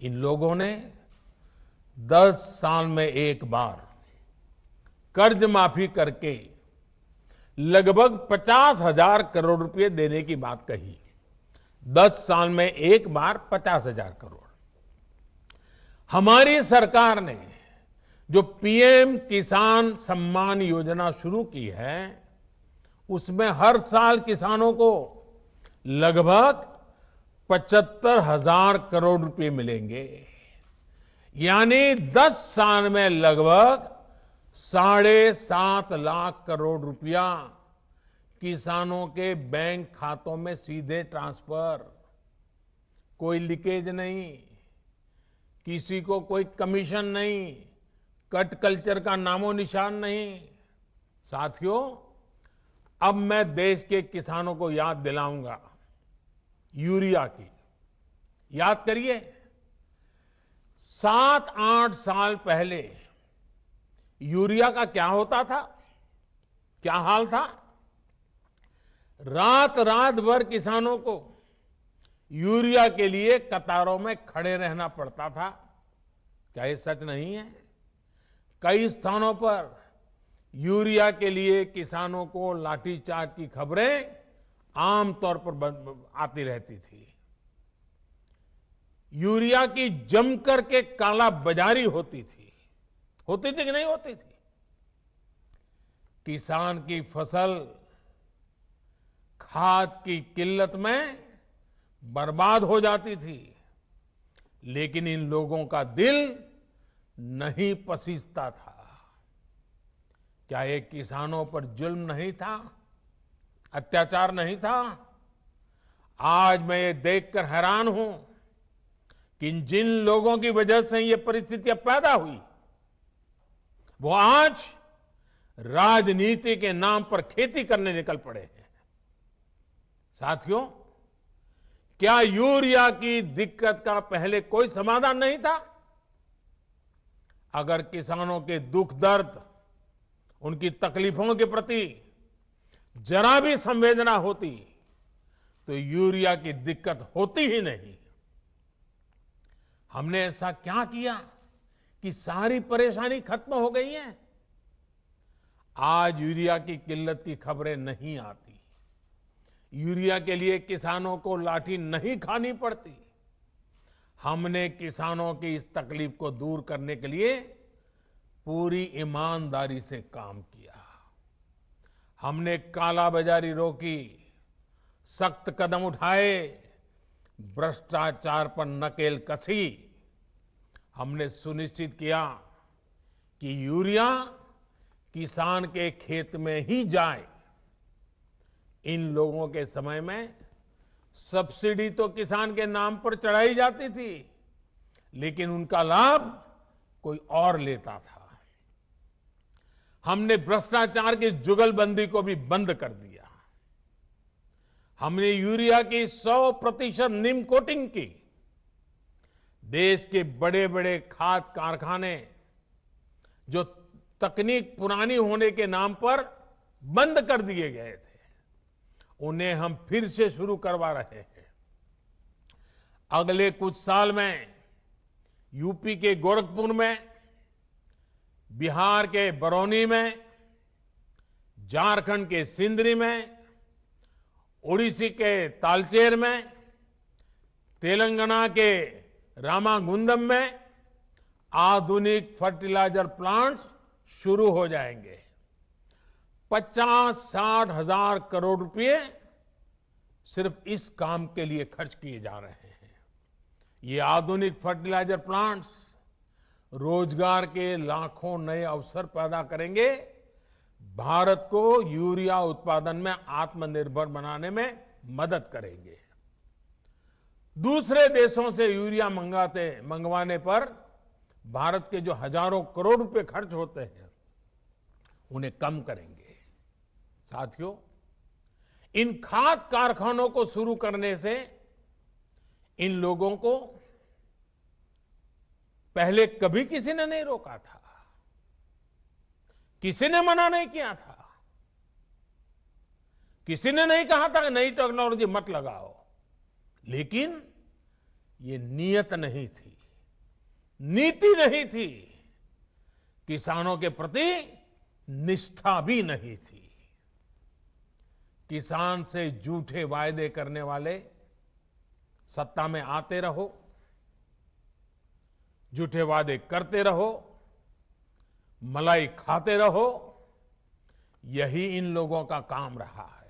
इन लोगों ने 10 साल में एक बार कर्ज माफी करके लगभग 50,000 करोड़ रुपए देने की बात कही। 10 साल में एक बार 50,000 करोड़। हमारी सरकार ने जो पीएम किसान सम्मान योजना शुरू की है, उसमें हर साल किसानों को लगभग 75,000 करोड़ रुपए मिलेंगे। यानी 10 साल में लगभग 7.5 लाख करोड़ रुपया किसानों के बैंक खातों में सीधे ट्रांसफर। कोई लीकेज नहीं, किसी को कोई कमीशन नहीं, कट कल्चर का नामो निशान नहीं। साथियों, अब मैं देश के किसानों को याद दिलाऊंगा यूरिया की। याद करिए, 7-8 साल पहले यूरिया का क्या होता था, क्या हाल था। रात रात भर किसानों को यूरिया के लिए कतारों में खड़े रहना पड़ता था। क्या ये सच नहीं है? कई स्थानों पर यूरिया के लिए किसानों को लाठीचार्ज की खबरें आमतौर पर आती रहती थी। यूरिया की जमकर के काला बाजारी होती थी कि नहीं होती थी? किसान की फसल खाद की किल्लत में बर्बाद हो जाती थी, लेकिन इन लोगों का दिल नहीं पसीजता था। क्या ये किसानों पर जुल्म नहीं था, अत्याचार नहीं था? आज मैं ये देखकर हैरान हूं कि जिन लोगों की वजह से ये परिस्थितियां पैदा हुई, वो आज राजनीति के नाम पर खेती करने निकल पड़े हैं। साथियों, क्या यूरिया की दिक्कत का पहले कोई समाधान नहीं था? अगर किसानों के दुख दर्द, उनकी तकलीफों के प्रति जरा भी संवेदना होती तो यूरिया की दिक्कत होती ही नहीं। हमने ऐसा क्या किया कि सारी परेशानी खत्म हो गई है? आज यूरिया की किल्लत की खबरें नहीं आती। यूरिया के लिए किसानों को लाठी नहीं खानी पड़ती। हमने किसानों की इस तकलीफ को दूर करने के लिए पूरी ईमानदारी से काम किया। हमने कालाबाजारी रोकी, सख्त कदम उठाए, भ्रष्टाचार पर नकेल कसी। हमने सुनिश्चित किया कि यूरिया किसान के खेत में ही जाए। इन लोगों के समय में सब्सिडी तो किसान के नाम पर चढ़ाई जाती थी, लेकिन उनका लाभ कोई और लेता था। हमने भ्रष्टाचार की जुगलबंदी को भी बंद कर दिया। हमने यूरिया की 100% निम कोटिंग की। देश के बड़े बड़े खाद कारखाने जो तकनीक पुरानी होने के नाम पर बंद कर दिए गए थे, उन्हें हम फिर से शुरू करवा रहे हैं। अगले कुछ साल में यूपी के गोरखपुर में, बिहार के बरौनी में, झारखंड के सिंदरी में, ओडिशा के तालचेर में, तेलंगाना के रामागुंडम में आधुनिक फर्टिलाइजर प्लांट्स शुरू हो जाएंगे। 50-60 हजार करोड़ रुपए सिर्फ इस काम के लिए खर्च किए जा रहे हैं। ये आधुनिक फर्टिलाइजर प्लांट्स रोजगार के लाखों नए अवसर पैदा करेंगे, भारत को यूरिया उत्पादन में आत्मनिर्भर बनाने में मदद करेंगे। दूसरे देशों से यूरिया मंगवाने पर भारत के जो हजारों करोड़ रुपए खर्च होते हैं, उन्हें कम करेंगे। साथियों, इन खाद कारखानों को शुरू करने से इन लोगों को पहले कभी किसी ने नहीं रोका था, किसी ने मना नहीं किया था, किसी ने नहीं कहा था कि नई टेक्नोलॉजी मत लगाओ। लेकिन ये नीयत नहीं थी, नीति नहीं थी, किसानों के प्रति निष्ठा भी नहीं थी। किसान से झूठे वायदे करने वाले सत्ता में आते रहो, झूठे वादे करते रहो, मलाई खाते रहो, यही इन लोगों का काम रहा है।